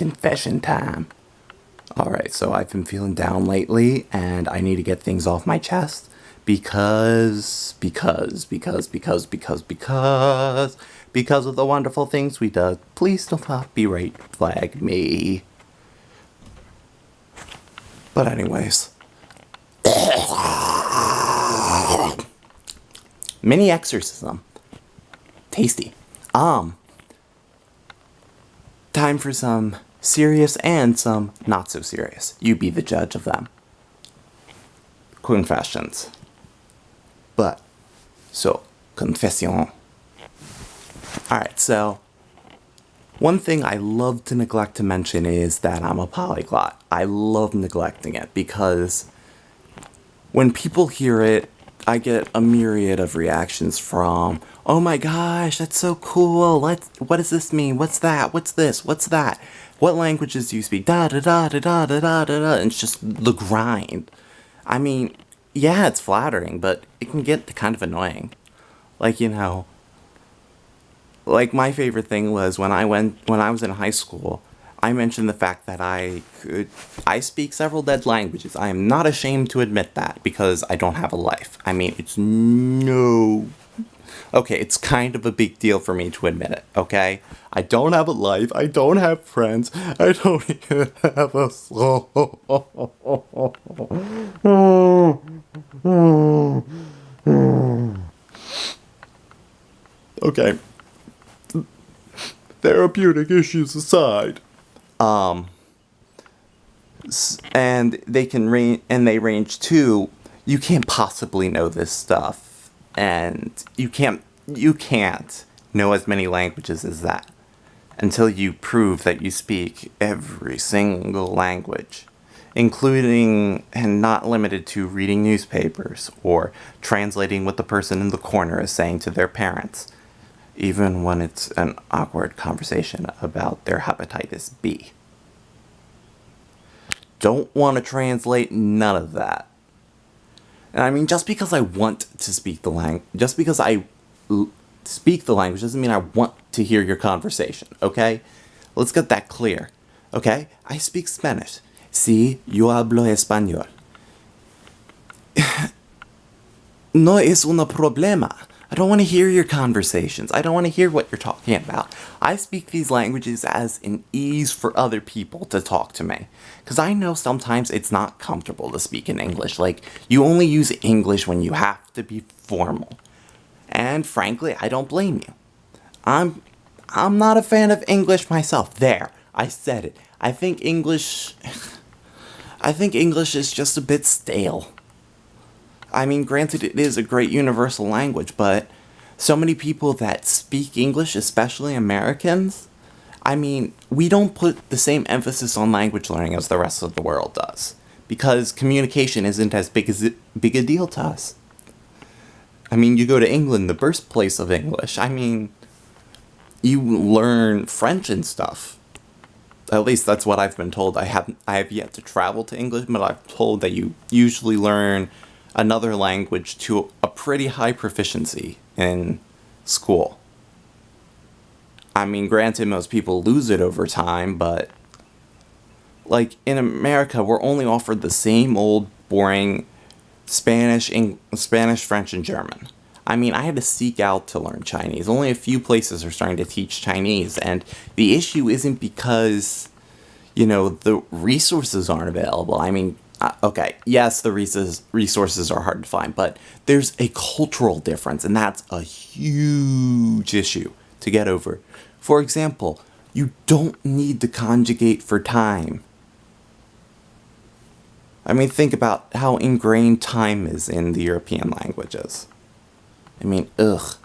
confession time. Alright, so I've been feeling down lately, and I need to get things off my chest because of the wonderful things we do. Please don't copyright flag me. But anyways. Mini exorcism. Tasty. Time for some serious and some not so serious. You be the judge of them. Confessions. Confession. Alright, so one thing I love to neglect to mention is that I'm a polyglot. I love neglecting it because when people hear it, I get a myriad of reactions from, oh my gosh, that's so cool, what does this mean, what's that, what's this, what's that, what languages do you speak, da da da da da da da da da, and it's just the grind. I mean, yeah, it's flattering, but it can get kind of annoying. Like, like my favorite thing was when I was in high school, I mentioned the fact that I speak several dead languages. I am not ashamed to admit that because I don't have a life. I mean, it's kind of a big deal for me to admit it, okay? I don't have a life, I don't have friends, I don't even have a soul. Okay. Therapeutic issues aside. And they range to, you can't possibly know this stuff, and you can't know as many languages as that until you prove that you speak every single language, including and not limited to reading newspapers or translating what the person in the corner is saying to their parents, even when it's an awkward conversation about their hepatitis B. Don't want to translate none of that. And I mean, just because I want to speak the language, just because I speak the language doesn't mean I want to hear your conversation, okay? Let's get that clear, okay? I speak Spanish. Sí, yo hablo español. No es un problema. I don't want to hear your conversations. I don't want to hear what you're talking about. I speak these languages as an ease for other people to talk to me. Because I know sometimes it's not comfortable to speak in English. Like, you only use English when you have to be formal. And frankly, I don't blame you. I'm not a fan of English myself. There, I said it. I think English is just a bit stale. I mean, granted, it is a great universal language, but so many people that speak English, especially Americans, I mean, we don't put the same emphasis on language learning as the rest of the world does, because communication isn't as big a deal to us. I mean, you go to England, the birthplace of English, I mean, you learn French and stuff. At least that's what I've been told. I have yet to travel to England, but I'm told that you usually learn another language to a pretty high proficiency in school. I mean, granted, most people lose it over time, but like in America, we're only offered the same old boring Spanish, French, and German. I mean, I had to seek out to learn Chinese. Only a few places are starting to teach Chinese, and the issue isn't because, the resources aren't available. I mean, okay, yes, the resources are hard to find, but there's a cultural difference, and that's a huge issue to get over. For example, you don't need to conjugate for time. I mean, think about how ingrained time is in the European languages. I mean, ugh.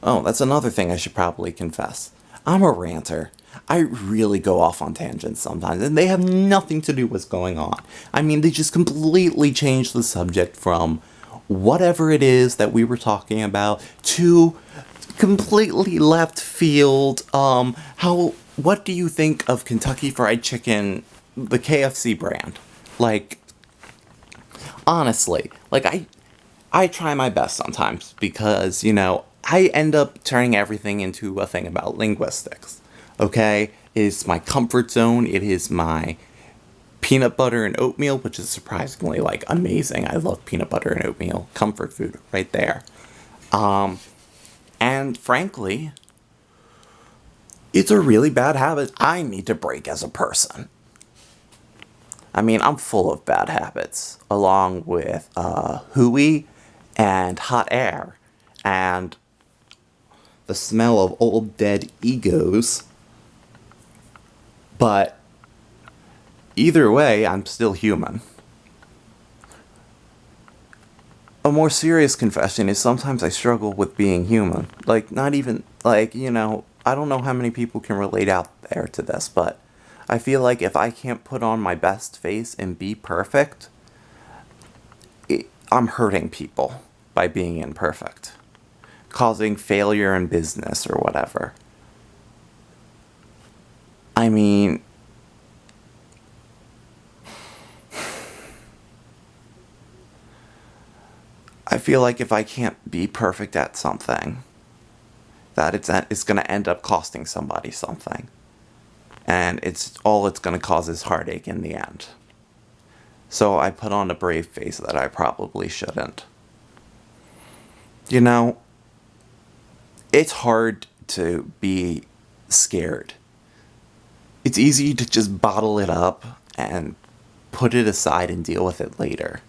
Oh, that's another thing I should probably confess. I'm a ranter. I really go off on tangents sometimes, and they have nothing to do with what's going on. I mean, they just completely change the subject from whatever it is that we were talking about to completely left field. What do you think of Kentucky Fried Chicken, the KFC brand? Like, honestly, like I try my best sometimes because, I end up turning everything into a thing about linguistics. Okay? It is my comfort zone. It is my peanut butter and oatmeal, which is surprisingly like amazing. I love peanut butter and oatmeal. Comfort food right there. And frankly, it's a really bad habit I need to break as a person. I mean, I'm full of bad habits, along with hooey and hot air and the smell of old dead egos. But either way, I'm still human. A more serious confession is sometimes I struggle with being human. Like, not even, like, I don't know how many people can relate out there to this, but I feel like if I can't put on my best face and be perfect, I'm hurting people by being imperfect, causing failure in business or whatever. I mean, I feel like if I can't be perfect at something, that it's going to end up costing somebody something. And it's going to cause is heartache in the end. So I put on a brave face that I probably shouldn't. You know, it's hard to be scared. It's easy to just bottle it up and put it aside and deal with it later.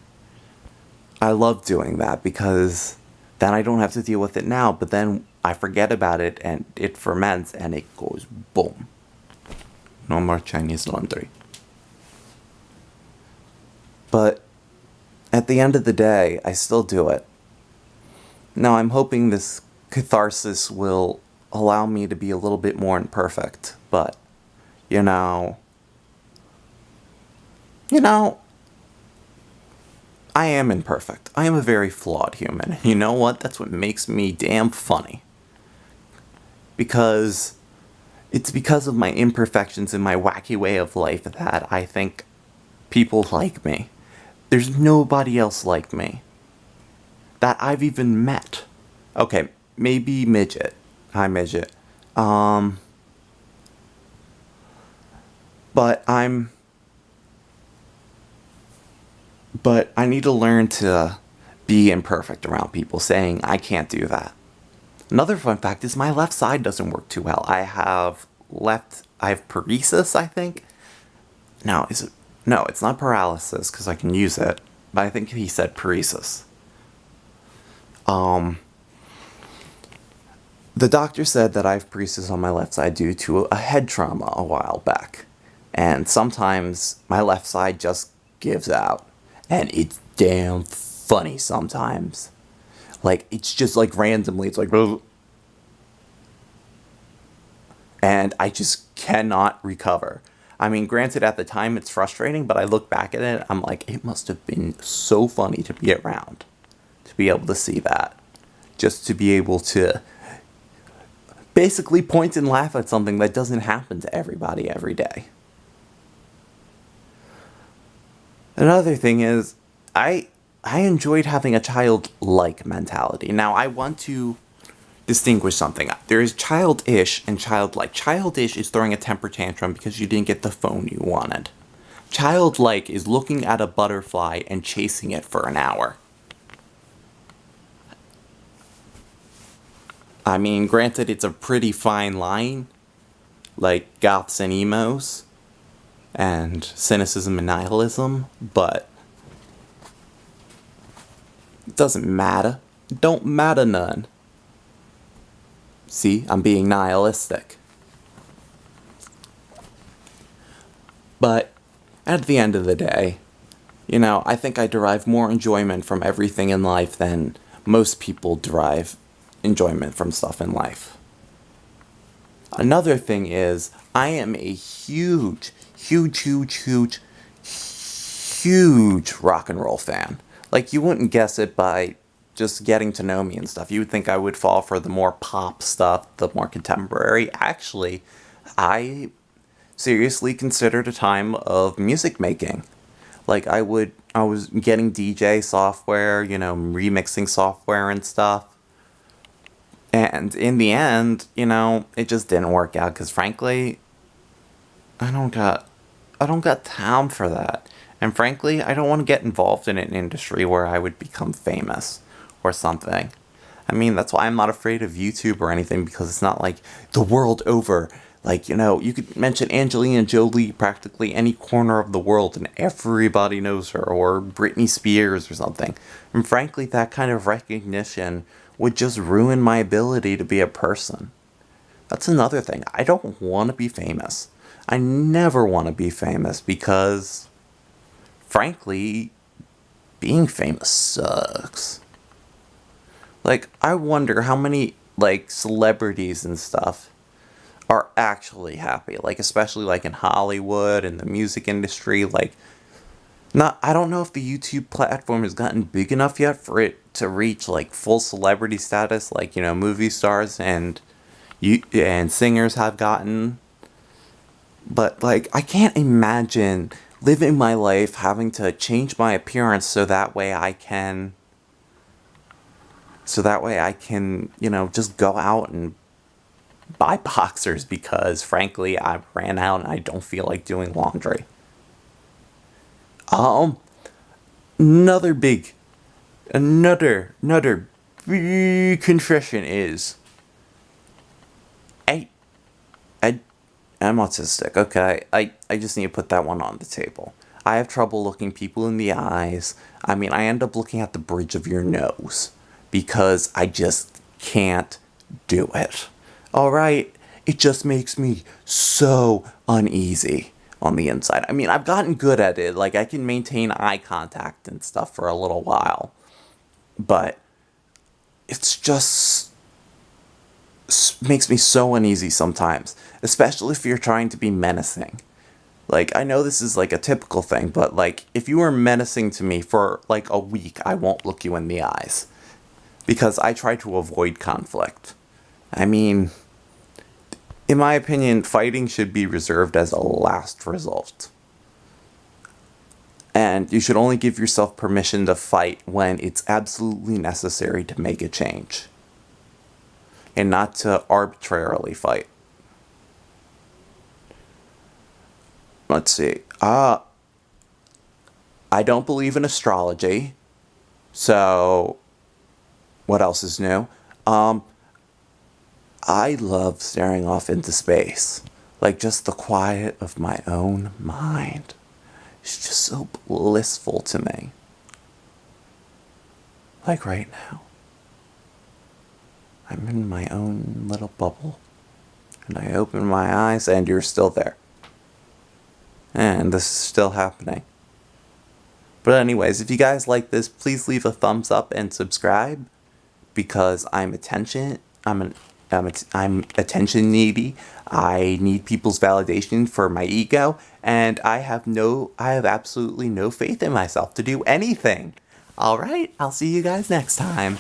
I love doing that because then I don't have to deal with it now, but then I forget about it and it ferments and it goes boom. No more Chinese laundry. But at the end of the day, I still do it. Now, I'm hoping this catharsis will allow me to be a little bit more imperfect, but, you know, I am imperfect. I am a very flawed human. You know what? That's what makes me damn funny. Because it's because of my imperfections and my wacky way of life that I think people like me. There's nobody else like me that I've even met. Okay, maybe Midget. Hi, Midget. But I need to learn to be imperfect around people, saying I can't do that. Another fun fact is my left side doesn't work too well. I have paresis, I think. No, is it? No, it's not paralysis because I can use it. But I think he said paresis. The doctor said that I have paresis on my left side due to a head trauma a while back. And sometimes my left side just gives out. And it's damn funny sometimes. Like, it's just like randomly, it's like, and I just cannot recover. I mean, granted, at the time it's frustrating, but I look back at it, I'm like, it must have been so funny to be around, to be able to see that. Just to be able to basically point and laugh at something that doesn't happen to everybody every day. Another thing is, I enjoyed having a childlike mentality. Now, I want to distinguish something. There is childish and childlike. Childish is throwing a temper tantrum because you didn't get the phone you wanted. Childlike is looking at a butterfly and chasing it for an hour. I mean, granted, it's a pretty fine line, like goths and emos, and cynicism and nihilism, but it doesn't matter. It don't matter none. See, I'm being nihilistic. But at the end of the day, I think I derive more enjoyment from everything in life than most people derive enjoyment from stuff in life. Another thing is, I am a huge rock and roll fan. Like, you wouldn't guess it by just getting to know me and stuff. You would think I would fall for the more pop stuff, the more contemporary. Actually, I seriously considered a time of music making. Like, I was getting DJ software, remixing software and stuff. And in the end, it just didn't work out because frankly, I don't got I don't got time for that. And frankly, I don't want to get involved in an industry where I would become famous or something. I mean, that's why I'm not afraid of YouTube or anything, because it's not like the world over. Like, you could mention Angelina Jolie practically any corner of the world and everybody knows her, or Britney Spears or something. And frankly, that kind of recognition would just ruin my ability to be a person. That's another thing. I don't want to be famous. I never want to be famous because, frankly, being famous sucks. Like, I wonder how many, like, celebrities and stuff are actually happy. Like, especially, like, in Hollywood and the music industry. Like, I don't know if the YouTube platform has gotten big enough yet for it to reach, like, full celebrity status, like, movie stars and singers have gotten. But, like, I can't imagine living my life having to change my appearance so that way I can, just go out and buy boxers because, frankly, I ran out and I don't feel like doing laundry. Another big confession is, I'm autistic, okay? I just need to put that one on the table. I have trouble looking people in the eyes. I mean, I end up looking at the bridge of your nose because I just can't do it. Alright? It just makes me so uneasy on the inside. I mean, I've gotten good at it. Like, I can maintain eye contact and stuff for a little while. But it's just makes me so uneasy sometimes, especially if you're trying to be menacing. Like, I know this is like a typical thing, but like, if you are menacing to me for like a week, I won't look you in the eyes because I try to avoid conflict. I mean, in my opinion, fighting should be reserved as a last result. And you should only give yourself permission to fight when it's absolutely necessary to make a change, and not to arbitrarily fight. Let's see. I don't believe in astrology. So, what else is new? I love staring off into space. Like, just the quiet of my own mind. It's just so blissful to me. Like right now. I'm in my own little bubble. And I open my eyes and you're still there. And this is still happening. But anyways, if you guys like this, please leave a thumbs up and subscribe. Because I'm attention needy. I need people's validation for my ego. And I have absolutely no faith in myself to do anything. Alright, I'll see you guys next time.